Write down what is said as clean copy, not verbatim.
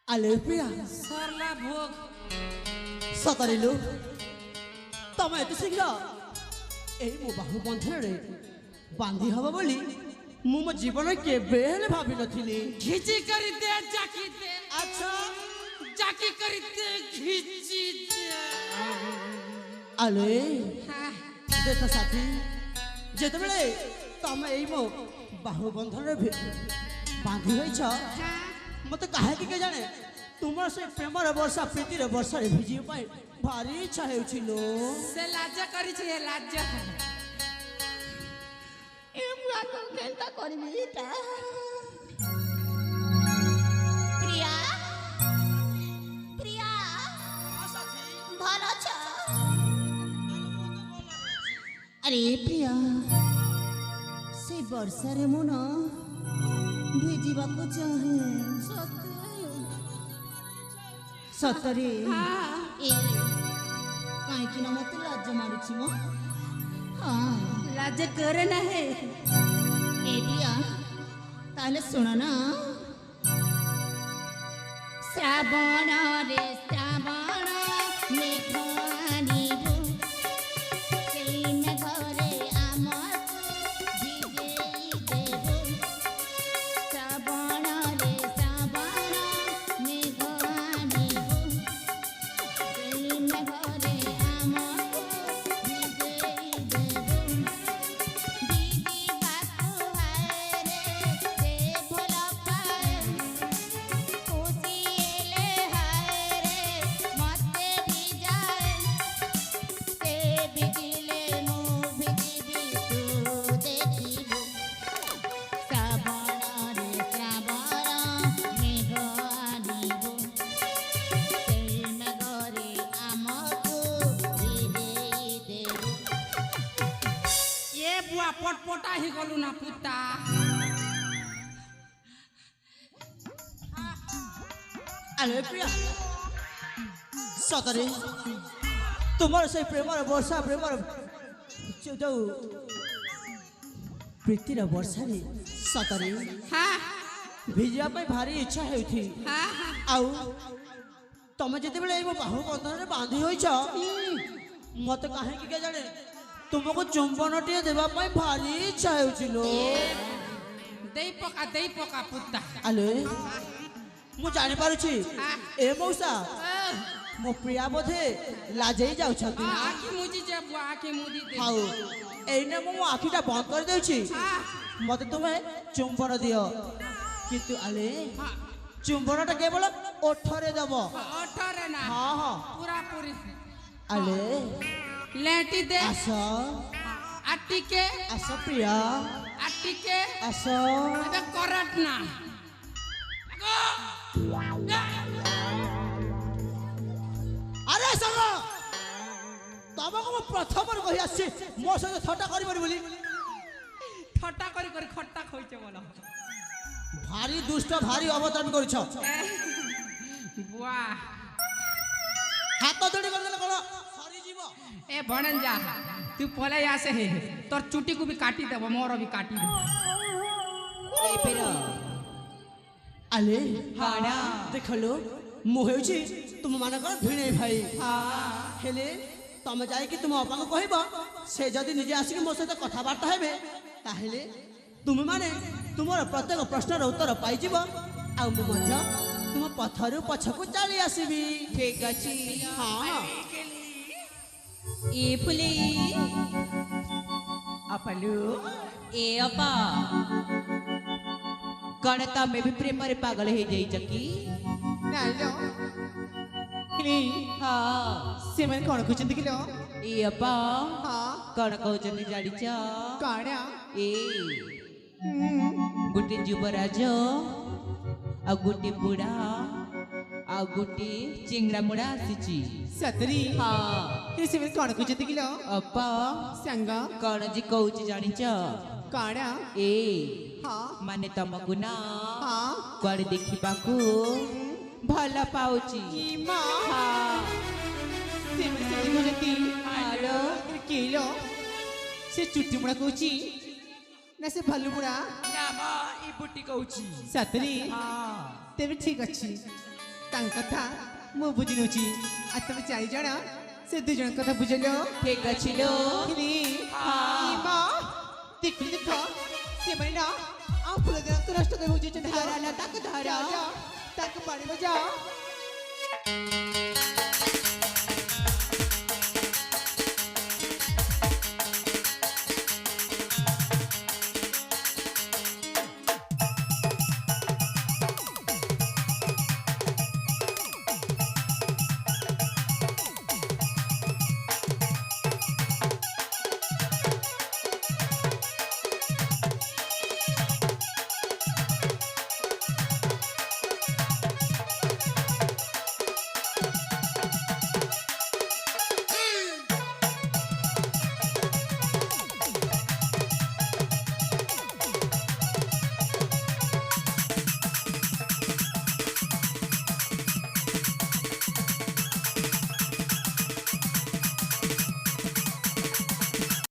Alepia सरला भोग सतरिलु तमे एते शीघ्र एई मो बाहु बंधनरे बांधी हबो बोली मु मो जीवन केबे हेले भाबी नथिली। घिची करी दे जाकी दे अच्छा जाकी करी दे घिची दे आले हाँ देख साथी जेते बेले तमे एई मो बाहु बंधनरे बांधी होइछ मते काहे के जाने तुमर से प्रेमर वर्षा प्रीतिर वर्षा रे भिजी पाए भारी इच्छा हेउछिलो। से लाज करी छे लाज एमुआ तो केनता करबी ता प्रिया प्रिया ভালো আছো अरे प्रिया से वर्षा रे मन भेजिबाको चाहे सतरे ए काहेकि ना मते लाज मारुछि मो हाँ लाज करे ना है ए प्रिया ताले सुनो ना श्रावण रे श्रावण मेघ आनिबु सेई मेघरे आमकु भिजेई देबु श्रावण रे श्रावण मेघ आनिबु सेई मेघरे आमकु भिजेई देबु दीदी बाकु हाय रे से भोला पाए खुशी एले हाय रे मते भी जाए से बिजिले मु भिजिबी तू देखिबु श्रावण रे श्रावण मेघ आनिबु सेई मेघरे आमकु भिजेई देबु ये बुआ पटपटा ही गलु ना पुता अरे प्रिया सतरे तुमर से प्रेमर वर्षा प्रेमर जो प्रीतिर वर्षा रे सतरे हाँ भिजिया पे भारी इच्छा हेउथी हाँ हाँ आउ तमे जते बेले एगो बाहु बंधन रे बांधी होइछ मते काहे के जाने तुमको चुंबन टिए देबा पे भारी इच्छा हेउछिलो। दई पका पुता अले मु जानि पारुछि हाँ ए मौसा मो प्रिया बोधे लाजई जाउ छथि आखी मुजी जे बुआ आखी मुदी दे हाउ एने मो आखिटा बंद कर देउछि हाँ मते तुमे चुंबन दियो किंतु अले हाँ चुंबनटा केवल ओठरे देबो। अठरे ना हां हां पूरा पूरी अले लेटी दे आसो आटी के आसो प्रिया आटी के आसो अबे करट ना अरे संग तमको मो प्रथम र कहि आछि मो संग थट्टा करि बरि बोली ठट्टा करी करी खट्टा खोइचे बोला भारी दुष्ट भारी अवतरण करिछ बुआ हाथ जोड़ी कर देले कोन सरी जीव ए भणन जा तू पले आसे हे तोर चुटी को भी काटी देबो मोर भी काटी दे ए पेरा अले हाड़ा देखलो मु हेउछि तुम मान कर भिणे भाई हां हेले तमे जाय कि तुम अपा को कहबो से जदी निजे आसी कि मो सहित कथा बार्ता हेबे ताहेले तुम माने तुमर प्रत्येक प्रश्नर उत्तर पाई जीव आ मु मध्य तुम पथरु पछकु चली आसीबी। ठीक अछि हां ए फुले अपलू ए अपा कण तमे भी प्रेम रे पागल हे जाई चकी नालो हाँ से मन कोन कुछ दिखलो ए अपा हां कण कहउचनी जाड़ी चा काण्या ए गुटे युवराज आ गुटे बुढ़ा आ गुटे चिंगड़ा मुड़ा आसीची सतरी हाँ से मन कोन कुछ दिखलो अपा संग कण जी कहउची जाड़ी चा काण्या ए हां माने तमकु ना हां कुआड़े देखिबाकू भल पाउची मां हाँ से मन से गुजती हेलो किलो से चुट्टी मुड़ा कोची ना से भालू मुड़ा ना मा ई बुटी कहउची सतरी हाँ तेरे ठीक अच्छी ତାଙ୍କ କଥା ମୁଁ ବୁଝି ନେଉଛି ଆଉ ତମେ 4 ଜଣ ସେ 2 ଜଣ କଥା ବୁଝିଲ ଠିକ ଅଛି ଲୋ ମା ଦେଖ ସେମାନେ ନା ଆଉ ଫୁଲ ଦେହକୁ ନଷ୍ଟ କରି ବୁଝୁଛନ୍ତି ଧର ନା ତାକୁ ଧର ତାକୁ ପାଣି ବଜାଅ